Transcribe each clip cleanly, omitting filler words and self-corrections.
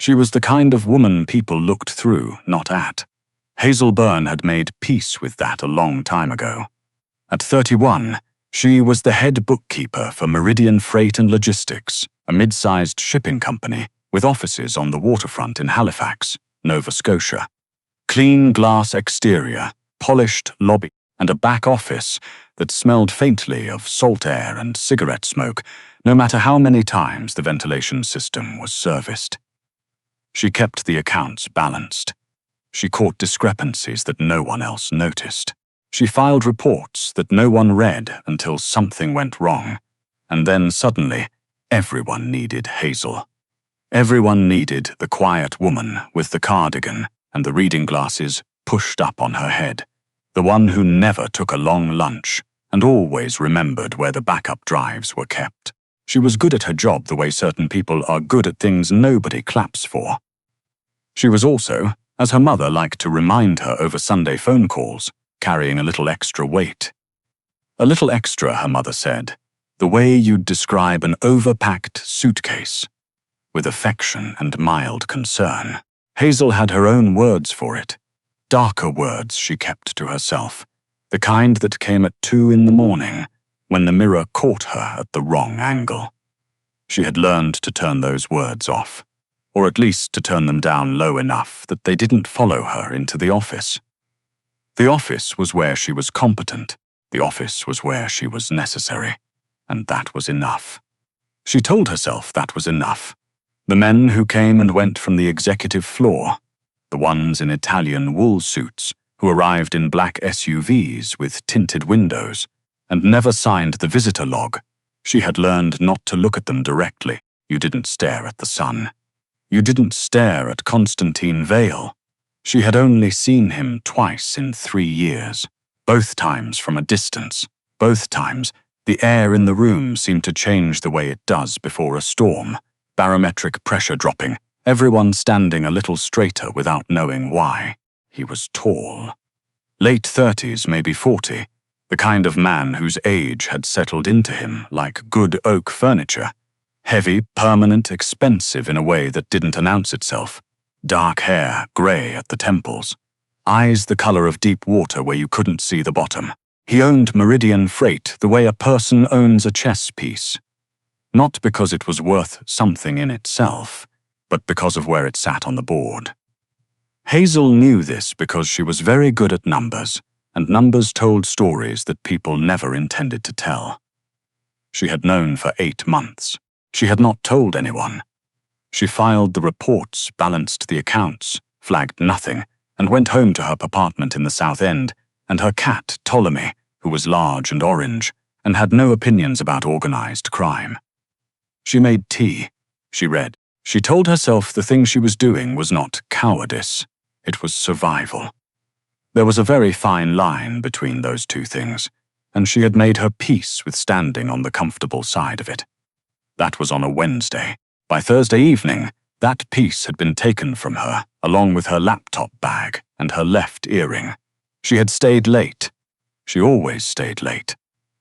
She was the kind of woman people looked through, not at. Hazel Byrne had made peace with that a long time ago. At 31, she was the head bookkeeper for Meridian Freight and Logistics, a mid-sized shipping company with offices on the waterfront in Halifax, Nova Scotia. Clean glass exterior, polished lobby, and a back office that smelled faintly of salt air and cigarette smoke, no matter how many times the ventilation system was serviced. She kept the accounts balanced. She caught discrepancies that no one else noticed. She filed reports that no one read until something went wrong, and then suddenly, everyone needed Hazel. Everyone needed the quiet woman with the cardigan and the reading glasses pushed up on her head, the one who never took a long lunch and always remembered where the backup drives were kept. She was good at her job the way certain people are good at things nobody claps for. She was also, as her mother liked to remind her over Sunday phone calls, carrying a little extra weight. A little extra, her mother said, the way you'd describe an overpacked suitcase, with affection and mild concern. Hazel had her own words for it, darker words she kept to herself, the kind that came at 2 in the morning, when the mirror caught her at the wrong angle. She had learned to turn those words off, or at least to turn them down low enough that they didn't follow her into the office. The office was where she was competent, the office was where she was necessary, and that was enough. She told herself that was enough. The men who came and went from the executive floor, the ones in Italian wool suits who arrived in black SUVs with tinted windows and never signed the visitor log, she had learned not to look at them directly. You didn't stare at the sun. You didn't stare at Constantine Vale. She had only seen him twice in 3 years, both times from a distance. Both times, the air in the room seemed to change the way it does before a storm, barometric pressure dropping, everyone standing a little straighter without knowing why. He was tall. Late 30s, maybe 40, the kind of man whose age had settled into him like good oak furniture. Heavy, permanent, expensive in a way that didn't announce itself. Dark hair, grey at the temples. Eyes the color of deep water where you couldn't see the bottom. He owned Meridian Freight the way a person owns a chess piece. Not because it was worth something in itself, but because of where it sat on the board. Hazel knew this because she was very good at numbers, and numbers told stories that people never intended to tell. She had known for 8 months. She had not told anyone. She filed the reports, balanced the accounts, flagged nothing, and went home to her apartment in the South End, and her cat, Ptolemy, who was large and orange, and had no opinions about organized crime. She made tea. She read. She told herself the thing she was doing was not cowardice. It was survival. There was a very fine line between those two things, and she had made her peace with standing on the comfortable side of it. That was on a Wednesday. By Thursday evening, that piece had been taken from her, along with her laptop bag and her left earring. She had stayed late. She always stayed late.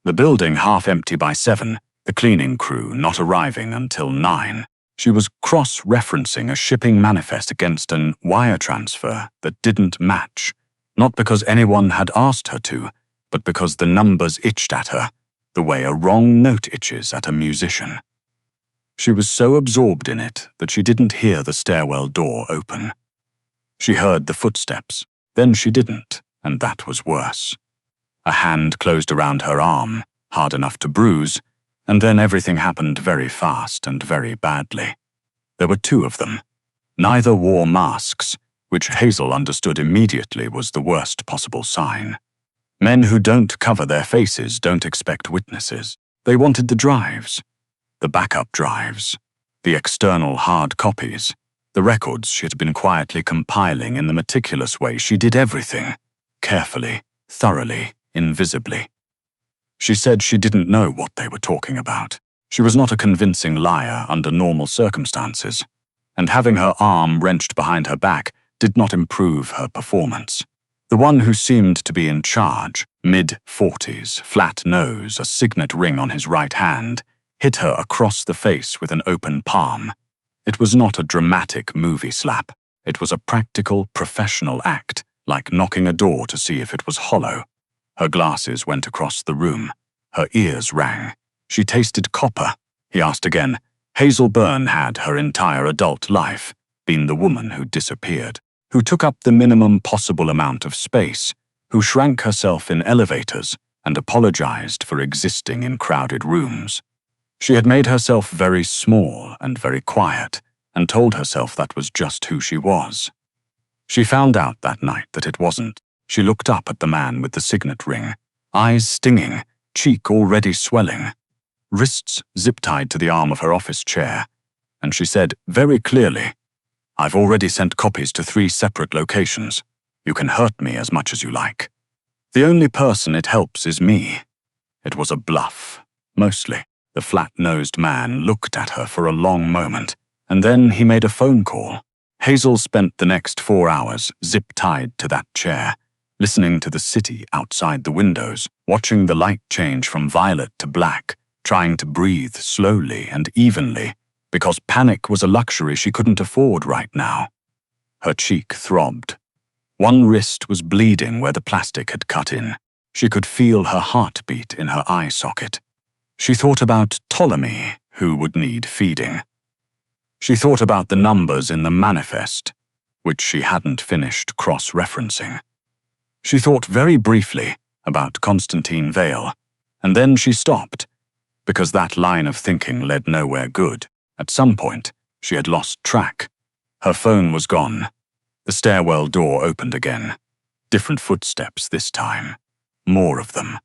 The building half empty by 7, the cleaning crew not arriving until 9. She was cross-referencing a shipping manifest against an wire transfer that didn't match, not because anyone had asked her to, but because the numbers itched at her, the way a wrong note itches at a musician. She was so absorbed in it that she didn't hear the stairwell door open. She heard the footsteps, then she didn't, and that was worse. A hand closed around her arm, hard enough to bruise, and then everything happened very fast and very badly. There were 2 of them. Neither wore masks, which Hazel understood immediately was the worst possible sign. Men who don't cover their faces don't expect witnesses. They wanted the drives. The backup drives, the external hard copies, the records she had been quietly compiling in the meticulous way she did everything, carefully, thoroughly, invisibly. She said she didn't know what they were talking about. She was not a convincing liar under normal circumstances, and having her arm wrenched behind her back did not improve her performance. The one who seemed to be in charge, mid-40s, flat nose, a signet ring on his right hand, hit her across the face with an open palm. It was not a dramatic movie slap. It was a practical, professional act, like knocking a door to see if it was hollow. Her glasses went across the room. Her ears rang. She tasted copper. He asked again. Hazel Byrne had, her entire adult life, been the woman who disappeared, who took up the minimum possible amount of space, who shrank herself in elevators and apologized for existing in crowded rooms. She had made herself very small and very quiet, and told herself that was just who she was. She found out that night that it wasn't. She looked up at the man with the signet ring, eyes stinging, cheek already swelling, wrists zip-tied to the arm of her office chair, and she said very clearly, "I've already sent copies to 3 separate locations. You can hurt me as much as you like. The only person it helps is me." It was a bluff, mostly. The flat-nosed man looked at her for a long moment, and then he made a phone call. Hazel spent the next 4 hours zip-tied to that chair, listening to the city outside the windows, watching the light change from violet to black, trying to breathe slowly and evenly, because panic was a luxury she couldn't afford right now. Her cheek throbbed. One wrist was bleeding where the plastic had cut in. She could feel her heartbeat in her eye socket. She thought about Ptolemy, who would need feeding. She thought about the numbers in the manifest, which she hadn't finished cross-referencing. She thought very briefly about Constantine Vale, and then she stopped, because that line of thinking led nowhere good. At some point, she had lost track. Her phone was gone. The stairwell door opened again. Different footsteps this time. More of them.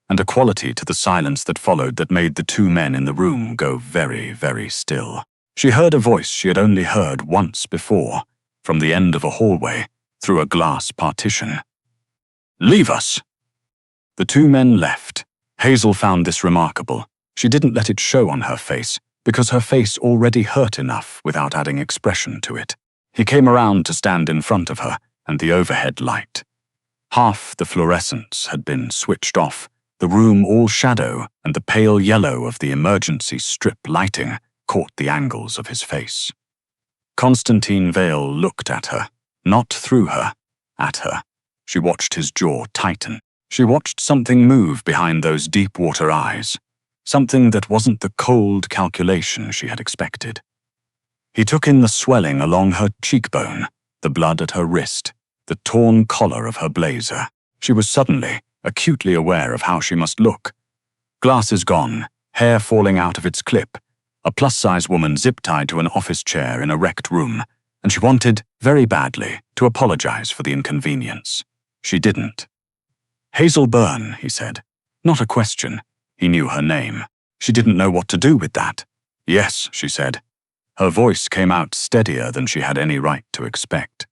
And a quality to the silence that followed that made the 2 men in the room go very, very still. She heard a voice she had only heard once before, from the end of a hallway, through a glass partition. "Leave us!" The 2 men left. Hazel found this remarkable. She didn't let it show on her face, because her face already hurt enough without adding expression to it. He came around to stand in front of her and the overhead light. Half the fluorescents had been switched off, the room all shadow, and the pale yellow of the emergency strip lighting caught the angles of his face. Constantine Vale looked at her, not through her, at her. She watched his jaw tighten. She watched something move behind those deep-water eyes, something that wasn't the cold calculation she had expected. He took in the swelling along her cheekbone, the blood at her wrist, the torn collar of her blazer. She was suddenly, acutely aware of how she must look. Glasses gone, hair falling out of its clip, a plus-size woman zip-tied to an office chair in a wrecked room, and she wanted, very badly, to apologize for the inconvenience. She didn't. "Hazel Byrne," he said. Not a question. He knew her name. She didn't know what to do with that. "Yes," she said. Her voice came out steadier than she had any right to expect.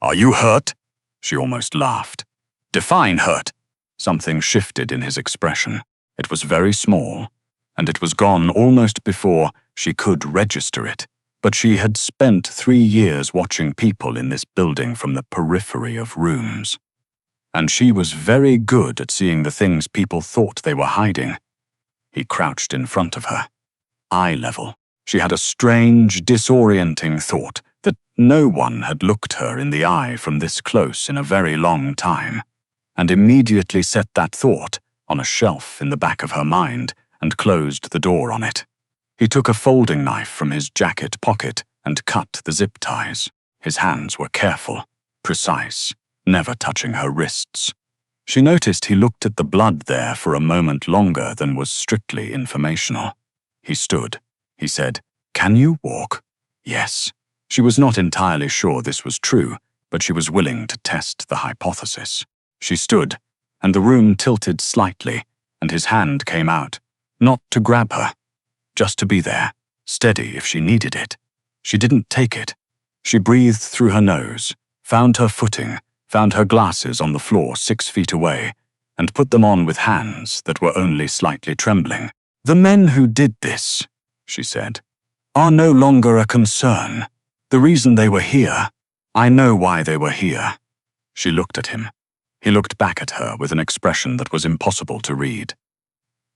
"Are you hurt?" She almost laughed. "Define hurt." Something shifted in his expression. It was very small, and it was gone almost before she could register it. But she had spent 3 years watching people in this building from the periphery of rooms. And she was very good at seeing the things people thought they were hiding. He crouched in front of her, eye level. She had a strange, disorienting thought that no one had looked her in the eye from this close in a very long time, and immediately set that thought on a shelf in the back of her mind and closed the door on it. He took a folding knife from his jacket pocket and cut the zip ties. His hands were careful, precise, never touching her wrists. She noticed he looked at the blood there for a moment longer than was strictly informational. He stood. He said, "Can you walk?" Yes. She was not entirely sure this was true, but she was willing to test the hypothesis. She stood, and the room tilted slightly, and his hand came out, not to grab her, just to be there, steady if she needed it. She didn't take it. She breathed through her nose, found her footing, found her glasses on the floor 6 feet away, and put them on with hands that were only slightly trembling. "The men who did this," she said, "are no longer a concern. The reason they were here, I know why they were here." She looked at him. He looked back at her with an expression that was impossible to read.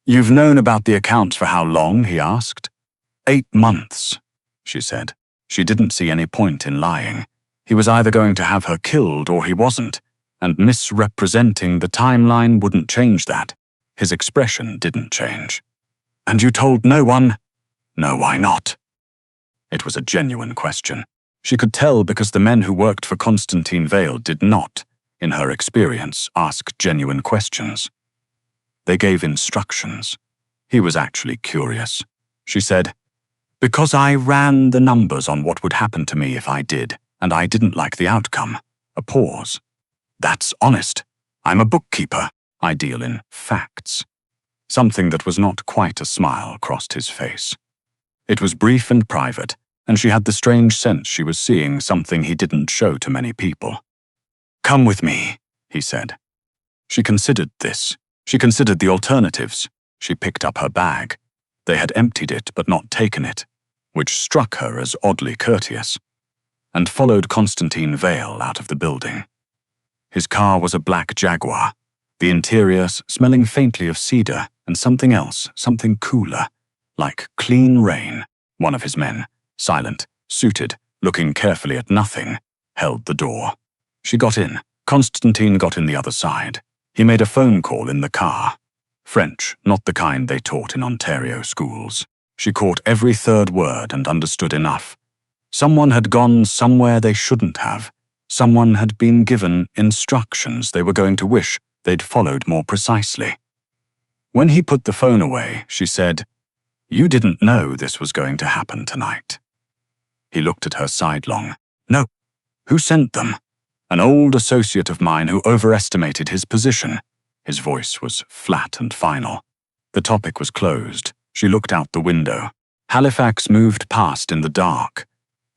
"You've known about the accounts for how long?" he asked. 8 months. she said. She didn't see any point in lying. He was either going to have her killed or he wasn't, and misrepresenting the timeline wouldn't change that. His expression didn't change. "And you told no one?" "No, why not?" It was a genuine question. She could tell because the men who worked for Constantine Vale did not, in her experience, ask genuine questions. They gave instructions. He was actually curious. She said, "Because I ran the numbers on what would happen to me if I did, and I didn't like the outcome." A pause. "That's honest. I'm a bookkeeper. I deal in facts." Something that was not quite a smile crossed his face. It was brief and private, and she had the strange sense she was seeing something he didn't show to many people. "Come with me," he said. She considered this. She considered the alternatives. She picked up her bag. They had emptied it but not taken it, which struck her as oddly courteous, and followed Constantine Vale out of the building. His car was a black Jaguar, the interior smelling faintly of cedar and something else, something cooler, like clean rain. One of his men, silent, suited, looking carefully at nothing, held the door. She got in. Constantine got in the other side. He made a phone call in the car. French, not the kind they taught in Ontario schools. She caught every third word and understood enough. Someone had gone somewhere they shouldn't have. Someone had been given instructions they were going to wish they'd followed more precisely. When he put the phone away, she said, "You didn't know this was going to happen tonight." He looked at her sidelong. "No. Who sent them?" "An old associate of mine who overestimated his position." His voice was flat and final. The topic was closed. She looked out the window. Halifax moved past in the dark.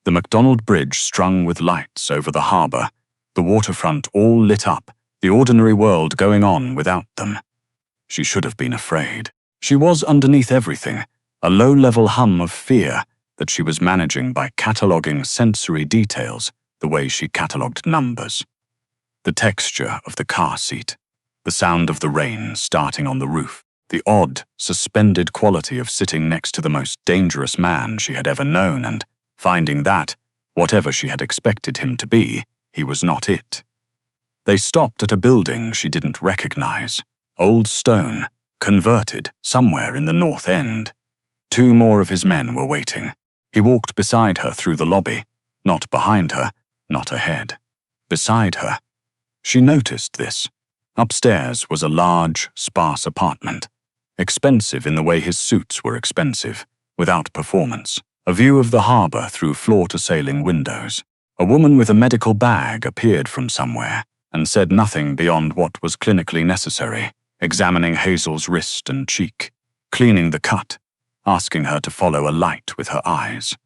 The MacDonald Bridge strung with lights over the harbour, the waterfront all lit up, the ordinary world going on without them. She should have been afraid. She was underneath everything, a low-level hum of fear that she was managing by cataloguing sensory details the way she catalogued numbers. The texture of the car seat, the sound of the rain starting on the roof, the odd, suspended quality of sitting next to the most dangerous man she had ever known and finding that, whatever she had expected him to be, he was not it. They stopped at a building she didn't recognize. Old stone, converted, somewhere in the north end. 2 more of his men were waiting. He walked beside her through the lobby, not behind her, not ahead. Beside her. She noticed this. Upstairs was a large, sparse apartment. Expensive in the way his suits were expensive, without performance. A view of the harbour through floor-to-ceiling windows. A woman with a medical bag appeared from somewhere and said nothing beyond what was clinically necessary, examining Hazel's wrist and cheek, cleaning the cut, asking her to follow a light with her eyes.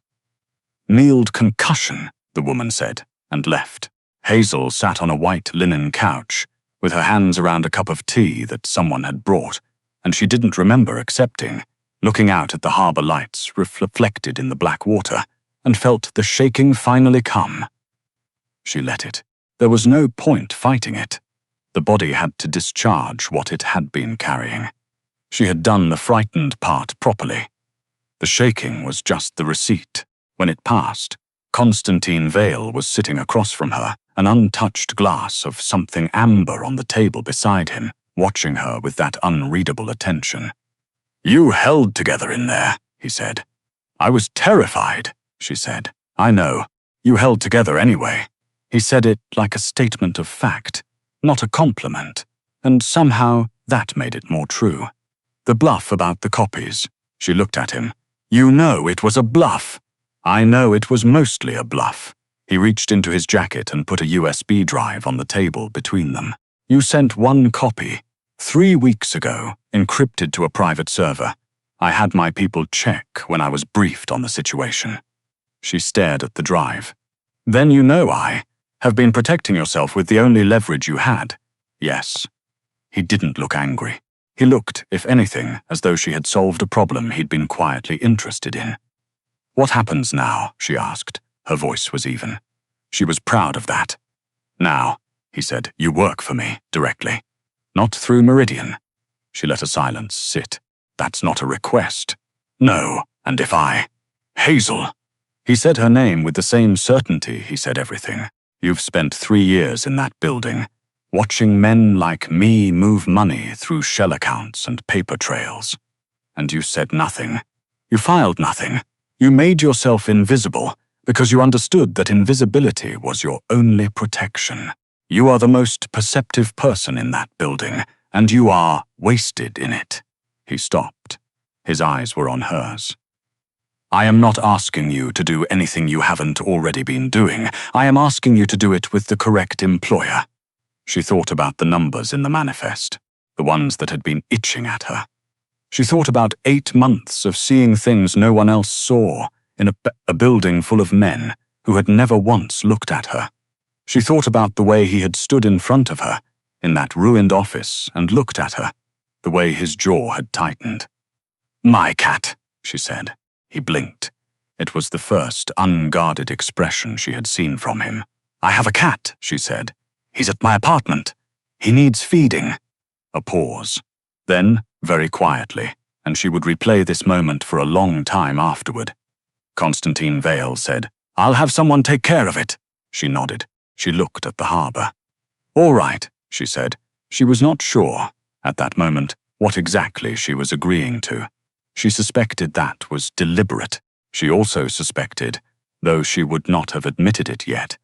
"Mild concussion," the woman said, and left. Hazel sat on a white linen couch, with her hands around a cup of tea that someone had brought, and she didn't remember accepting, looking out at the harbour lights reflected in the black water, and felt the shaking finally come. She let it. There was no point fighting it. The body had to discharge what it had been carrying. She had done the frightened part properly. The shaking was just the receipt. When it passed, Constantine Vale was sitting across from her, an untouched glass of something amber on the table beside him, watching her with that unreadable attention. "You held together in there," he said. "I was terrified," she said. "I know. You held together anyway." He said it like a statement of fact, not a compliment, and somehow that made it more true. The bluff about the copies. She looked at him. "You know it was a bluff." "I know it was mostly a bluff." He reached into his jacket and put a USB drive on the table between them. "You sent 1 copy. 3 weeks ago, encrypted to a private server. I had my people check when I was briefed on the situation." She stared at the drive. "Then you know I have been protecting yourself with the only leverage you had." "Yes." He didn't look angry. He looked, if anything, as though she had solved a problem he'd been quietly interested in. "What happens now?" she asked. Her voice was even. She was proud of that. "Now," he said, "you work for me, directly. Not through Meridian." She let a silence sit. "That's not a request." "No, and if I—" "Hazel." He said her name with the same certainty he said everything. You've spent 3 years in that building, watching men like me move money through shell accounts and paper trails. And you said nothing. You filed nothing. You made yourself invisible because you understood that invisibility was your only protection. You are the most perceptive person in that building, and you are wasted in it. He stopped. His eyes were on hers. I am not asking you to do anything you haven't already been doing. I am asking you to do it with the correct employer. She thought about the numbers in the manifest, the ones that had been itching at her. She thought about 8 months of seeing things no one else saw in a building full of men who had never once looked at her. She thought about the way he had stood in front of her in that ruined office and looked at her, the way his jaw had tightened. "My cat," she said. He blinked. It was the first unguarded expression she had seen from him. "I have a cat," she said. "He's at my apartment. He needs feeding." A pause. Then, very quietly, and she would replay this moment for a long time afterward. Constantine Vale said, "I'll have someone take care of it." She nodded. She looked at the harbor. "All right," she said. She was not sure, at that moment, what exactly she was agreeing to. She suspected that was deliberate. She also suspected, though she would not have admitted it yet,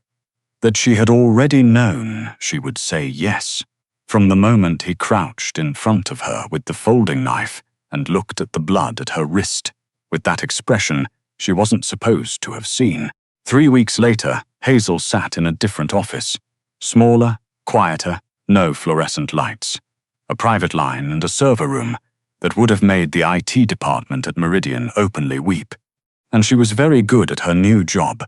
that she had already known she would say yes, from the moment he crouched in front of her with the folding knife and looked at the blood at her wrist, with that expression she wasn't supposed to have seen. 3 weeks later, Hazel sat in a different office. Smaller, quieter, no fluorescent lights. A private line and a server room that would have made the IT department at Meridian openly weep. And she was very good at her new job,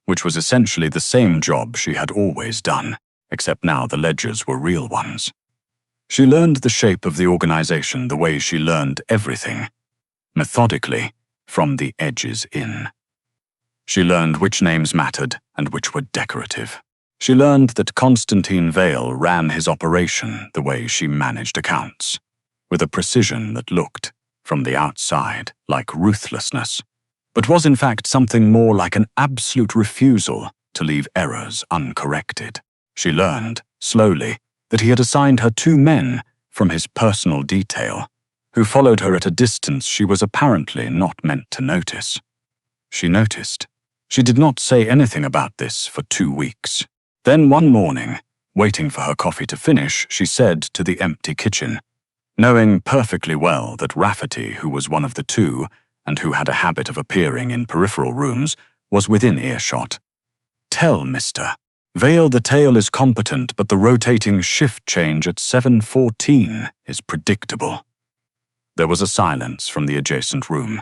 which was essentially the same job she had always done, except now the ledgers were real ones. She learned the shape of the organization the way she learned everything, methodically, from the edges in. She learned which names mattered and which were decorative. She learned that Constantine Vale ran his operation the way she managed accounts, with a precision that looked, from the outside, like ruthlessness, but was in fact something more like an absolute refusal to leave errors uncorrected. She learned, slowly, that he had assigned her 2 men from his personal detail, who followed her at a distance she was apparently not meant to notice. She noticed. She did not say anything about this for 2 weeks. Then one morning, waiting for her coffee to finish, she said to the empty kitchen, knowing perfectly well that Rafferty, who was one of the 2, and who had a habit of appearing in peripheral rooms, was within earshot. "Tell Mr. Vale the tale is competent, but the rotating shift change at 7:14 is predictable." There was a silence from the adjacent room.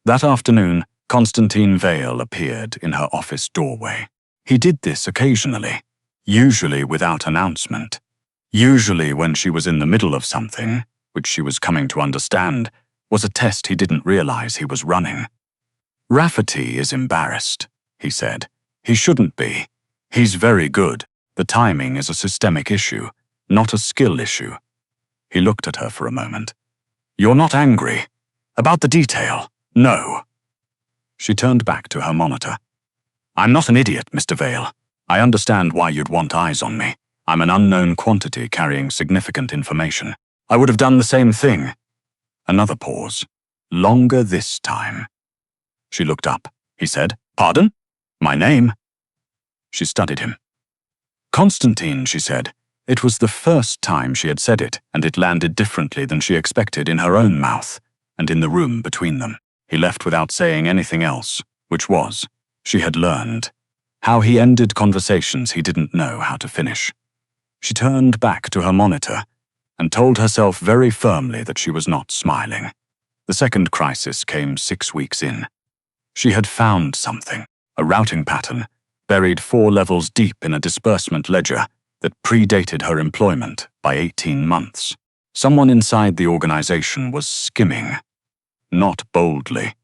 That afternoon, Constantine Vale appeared in her office doorway. He did this occasionally, usually without announcement, usually when she was in the middle of something, which she was coming to understand was a test he didn't realize he was running. "Rafferty is embarrassed," he said. "He shouldn't be. He's very good. The timing is a systemic issue, not a skill issue." He looked at her for a moment. "You're not angry? About the detail? No." She turned back to her monitor. "I'm not an idiot, Mr. Vale. I understand why you'd want eyes on me. I'm an unknown quantity carrying significant information. I would have done the same thing." Another pause. Longer this time. She looked up. He said, "Pardon? My name?" She studied him. "Constantine," she said. It was the first time she had said it, and it landed differently than she expected in her own mouth, and in the room between them. He left without saying anything else, which was, she had learned, how he ended conversations he didn't know how to finish. She turned back to her monitor and told herself very firmly that she was not smiling. The second crisis came 6 weeks in. She had found something, a routing pattern, buried 4 levels deep in a disbursement ledger that predated her employment by 18 months. Someone inside the organization was skimming. Not boldly,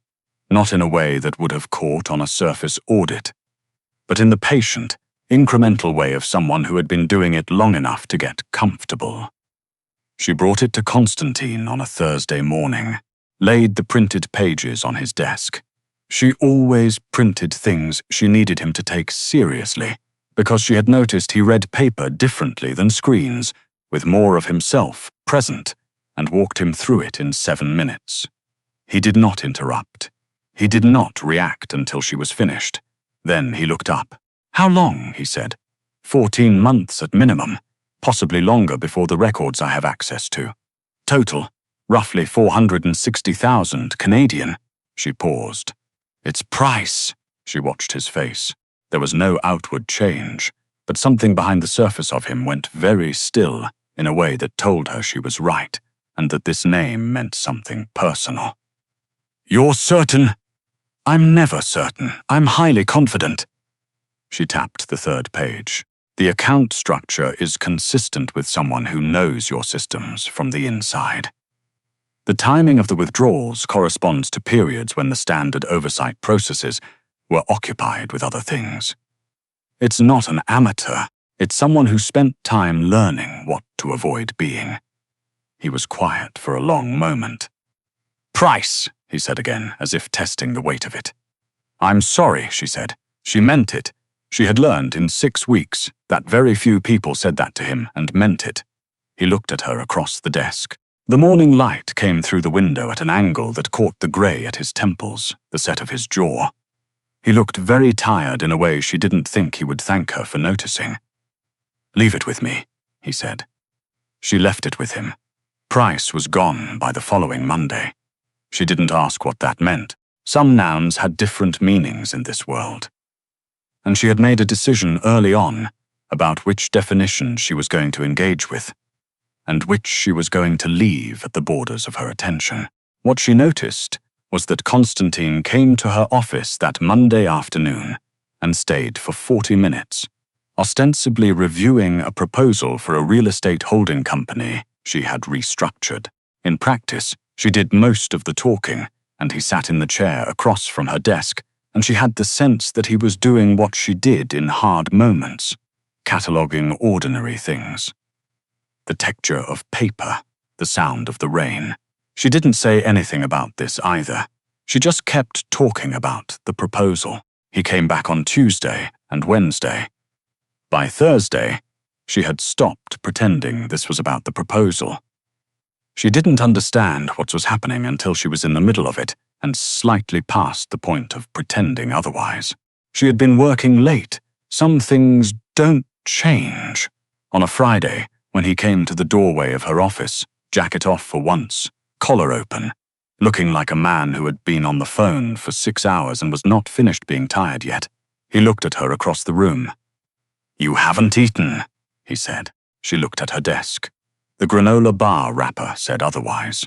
not in a way that would have caught on a surface audit, but in the patient, incremental way of someone who had been doing it long enough to get comfortable. She brought it to Constantine on a Thursday morning, laid the printed pages on his desk. She always printed things she needed him to take seriously, because she had noticed he read paper differently than screens, with more of himself present, and walked him through it in 7 minutes. He did not interrupt. He did not react until she was finished. Then he looked up. "How long?" he said. 14 months at minimum, possibly longer before the records I have access to. Total, roughly 460,000 Canadian. She paused. "It's Price." She watched his face. There was no outward change, but something behind the surface of him went very still in a way that told her she was right, and that this name meant something personal. "You're certain?" "I'm never certain. I'm highly confident." She tapped the 3rd page. The account structure is consistent with someone who knows your systems from the inside. The timing of the withdrawals corresponds to periods when the standard oversight processes were occupied with other things. It's not an amateur. It's someone who spent time learning what to avoid being. He was quiet for a long moment. "Price," he said again, as if testing the weight of it. "I'm sorry," she said. She meant it. She had learned in 6 weeks that very few people said that to him and meant it. He looked at her across the desk. The morning light came through the window at an angle that caught the grey at his temples, the set of his jaw. He looked very tired in a way she didn't think he would thank her for noticing. "Leave it with me," he said. She left it with him. Price was gone by the following Monday. She didn't ask what that meant. Some nouns had different meanings in this world. And she had made a decision early on about which definition she was going to engage with, and which she was going to leave at the borders of her attention. What she noticed was that Constantine came to her office that Monday afternoon and stayed for 40 minutes, ostensibly reviewing a proposal for a real estate holding company she had restructured. In practice, she did most of the talking, and he sat in the chair across from her desk, and she had the sense that he was doing what she did in hard moments, cataloguing ordinary things. The texture of paper, the sound of the rain. She didn't say anything about this either. She just kept talking about the proposal. He came back on Tuesday and Wednesday. By Thursday, she had stopped pretending this was about the proposal. She didn't understand what was happening until she was in the middle of it and slightly past the point of pretending otherwise. She had been working late. Some things don't change. On a Friday, when he came to the doorway of her office, jacket off for once, collar open, looking like a man who had been on the phone for 6 hours and was not finished being tired yet, he looked at her across the room. "You haven't eaten," he said. She looked at her desk. The granola bar wrapper said otherwise.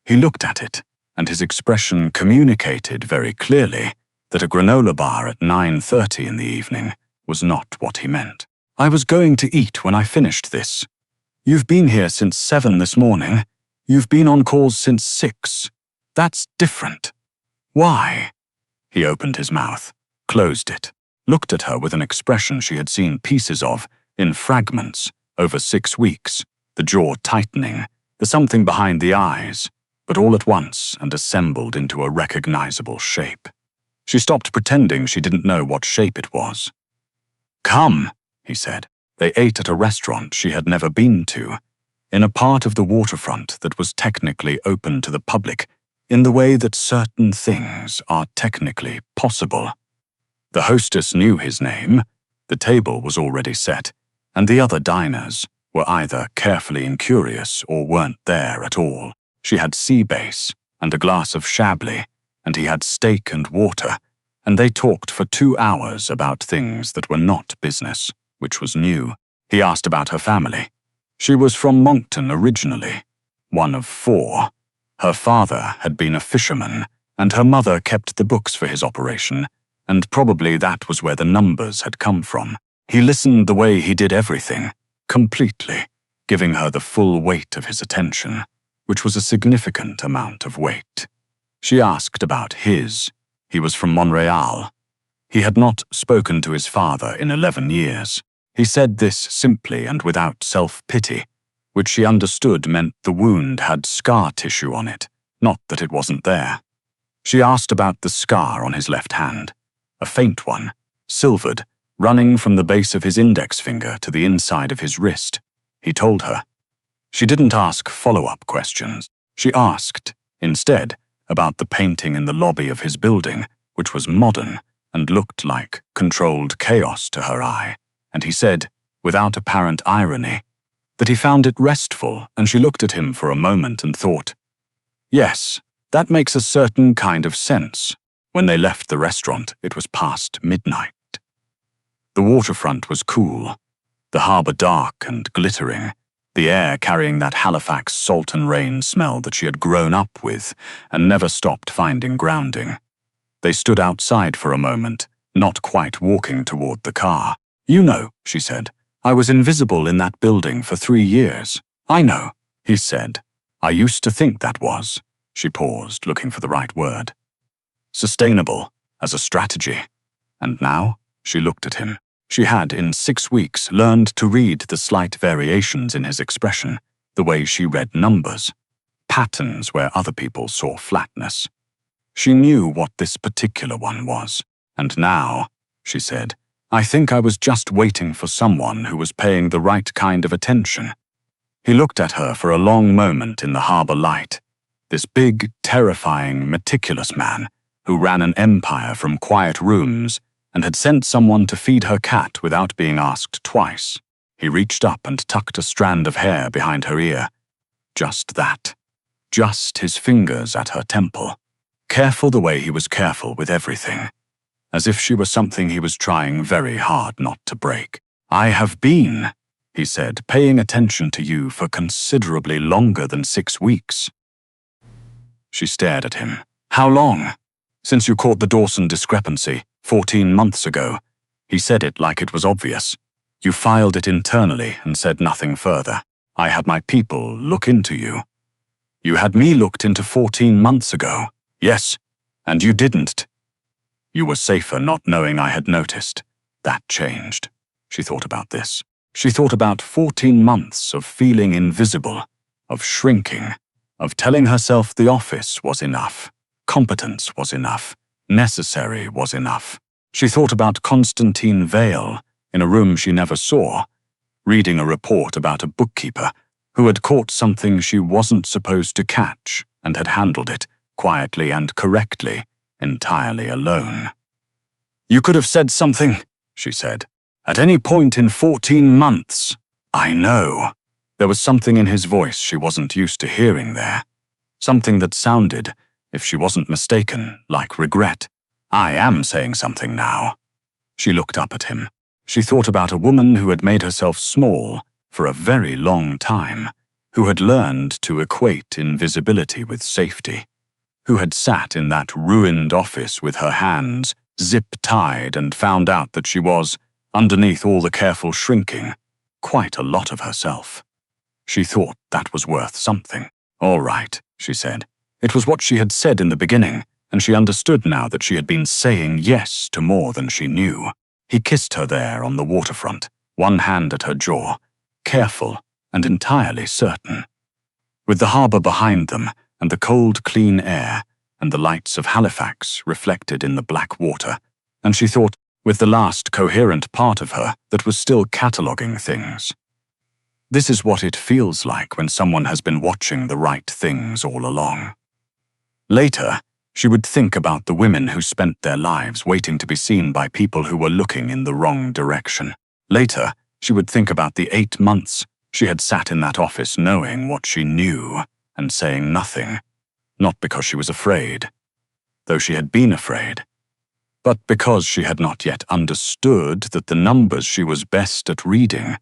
He looked at it, and his expression communicated very clearly that a granola bar at 9:30 in the evening was not what he meant. "I was going to eat when I finished this. You've been here since 7 this morning. You've been on calls since 6. That's different. Why?" He opened his mouth, closed it, looked at her with an expression she had seen pieces of, in fragments, over 6 weeks, the jaw tightening, the something behind the eyes, but all at once and assembled into a recognizable shape. She stopped pretending she didn't know what shape it was. "Come," he said. They ate at a restaurant she had never been to, in a part of the waterfront that was technically open to the public, in the way that certain things are technically possible. The hostess knew his name, the table was already set, and the other diners were either carefully incurious or weren't there at all. She had sea base and a glass of Chablis, and he had steak and water, and they talked for 2 hours about things that were not business, which was new. He asked about her family. She was from Moncton originally, one of 4. Her father had been a fisherman, and her mother kept the books for his operation, and probably that was where the numbers had come from. He listened the way he did everything, completely, giving her the full weight of his attention, which was a significant amount of weight. She asked about his. He was from Montreal. He had not spoken to his father in 11 years. He said this simply and without self-pity, which she understood meant the wound had scar tissue on it, not that it wasn't there. She asked about the scar on his left hand, a faint one, silvered, running from the base of his index finger to the inside of his wrist. He told her. She didn't ask follow-up questions. She asked, instead, about the painting in the lobby of his building, which was modern and looked like controlled chaos to her eye, and he said, without apparent irony, that he found it restful, and she looked at him for a moment and thought, yes, that makes a certain kind of sense. When they left the restaurant, it was past midnight. The waterfront was cool, the harbor dark and glittering, the air carrying that Halifax salt and rain smell that she had grown up with and never stopped finding grounding. They stood outside for a moment, not quite walking toward the car. You know, she said, I was invisible in that building for 3 years. I know, he said. I used to think that was. She paused, looking for the right word. Sustainable, as a strategy. And now, she looked at him. She had, in 6 weeks, learned to read the slight variations in his expression, the way she read numbers, patterns where other people saw flatness. She knew what this particular one was. And now, she said, I think I was just waiting for someone who was paying the right kind of attention. He looked at her for a long moment in the harbor light, this big, terrifying, meticulous man who ran an empire from quiet rooms and had sent someone to feed her cat without being asked twice. He reached up and tucked a strand of hair behind her ear. Just that. Just his fingers at her temple. Careful the way he was careful with everything. As if she were something he was trying very hard not to break. I have been, he said, paying attention to you for considerably longer than 6 weeks. She stared at him. How long? Since you caught the Dawson discrepancy 14 months ago. He said it like it was obvious. You filed it internally and said nothing further. I had my people look into you. You had me looked into 14 months ago. Yes, and you didn't. You were safer not knowing I had noticed. That changed. She thought about this. She thought about 14 months of feeling invisible, of shrinking, of telling herself the office was enough, competence was enough, necessary was enough. She thought about Constantine Vale in a room she never saw, reading a report about a bookkeeper who had caught something she wasn't supposed to catch and had handled it quietly and correctly, entirely alone. You could have said something, she said, at any point in 14 months. I know. There was something in his voice she wasn't used to hearing there. Something that sounded, if she wasn't mistaken, like regret. I am saying something now. She looked up at him. She thought about a woman who had made herself small for a very long time, who had learned to equate invisibility with safety, who had sat in that ruined office with her hands zip-tied and found out that she was, underneath all the careful shrinking, quite a lot of herself. She thought that was worth something. All right, she said. It was what she had said in the beginning, and she understood now that she had been saying yes to more than she knew. He kissed her there on the waterfront, one hand at her jaw, careful and entirely certain. With the harbor behind them, and the cold, clean air, and the lights of Halifax reflected in the black water, and she thought, with the last coherent part of her that was still cataloguing things. This is what it feels like when someone has been watching the right things all along. Later, she would think about the women who spent their lives waiting to be seen by people who were looking in the wrong direction. Later, she would think about the 8 months she had sat in that office knowing what she knew and saying nothing, not because she was afraid, though she had been afraid, but because she had not yet understood that the numbers she was best at reading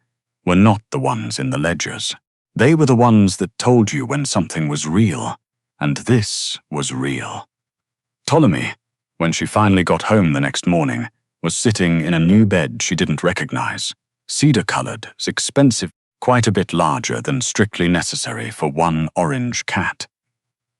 were not the ones in the ledgers. They were the ones that told you when something was real, and this was real. Ptolemy, when she finally got home the next morning, was sitting in a new bed she didn't recognize, cedar-colored, expensive, quite a bit larger than strictly necessary for one orange cat,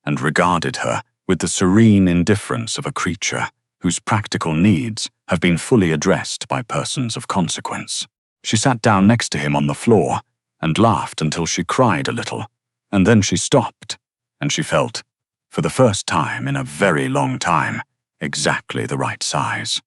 and regarded her with the serene indifference of a creature whose practical needs have been fully addressed by persons of consequence. She sat down next to him on the floor and laughed until she cried a little, and then she stopped, and she felt for the first time in a very long time, exactly the right size.